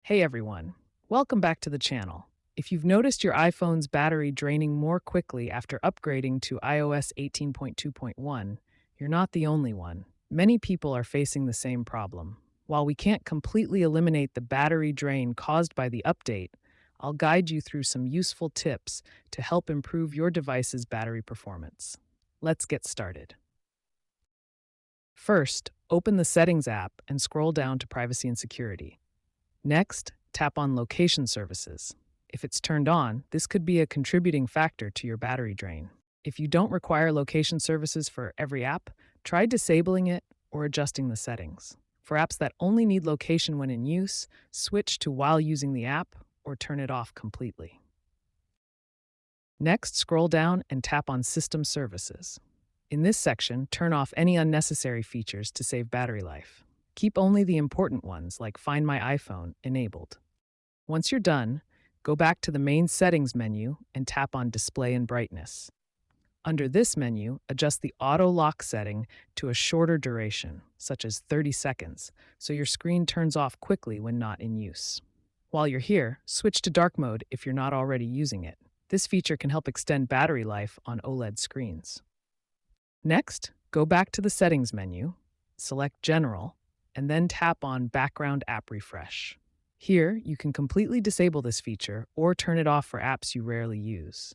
Hey everyone, welcome back to the channel. If you've noticed your iPhone's battery draining more quickly after upgrading to iOS 18.2.1, you're not the only one. Many people are facing the same problem. While we can't completely eliminate the battery drain caused by the update, I'll guide you through some useful tips to help improve your device's battery performance. Let's get started. First, open the Settings app and scroll down to Privacy and Security. Next, tap on Location Services. If it's turned on, this could be a contributing factor to your battery drain. If you don't require location services for every app, try disabling it or adjusting the settings. For apps that only need location when in use, switch to while using the app or turn it off completely. Next, scroll down and tap on System Services. In this section, turn off any unnecessary features to save battery life. Keep only the important ones, like Find My iPhone, enabled. Once you're done, go back to the main Settings menu and tap on Display and Brightness. Under this menu, adjust the auto lock setting to a shorter duration, such as 30 seconds, so your screen turns off quickly when not in use. While you're here, switch to dark mode if you're not already using it. This feature can help extend battery life on OLED screens. Next, go back to the Settings menu, select General, and then tap on Background App Refresh. Here, you can completely disable this feature or turn it off for apps you rarely use.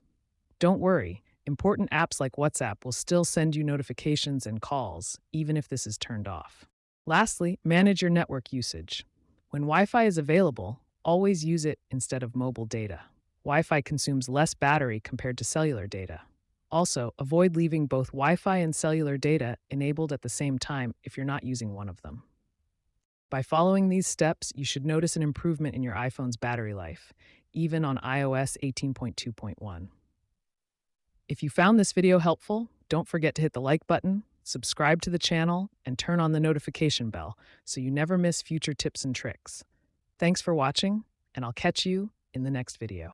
Don't worry, important apps like WhatsApp will still send you notifications and calls, even if this is turned off. Lastly, manage your network usage. When Wi-Fi is available, always use it instead of mobile data. Wi-Fi consumes less battery compared to cellular data. Also, avoid leaving both Wi-Fi and cellular data enabled at the same time if you're not using one of them. By following these steps, you should notice an improvement in your iPhone's battery life, even on iOS 18.2.1. If you found this video helpful, don't forget to hit the like button, subscribe to the channel, and turn on the notification bell so you never miss future tips and tricks. Thanks for watching, and I'll catch you in the next video.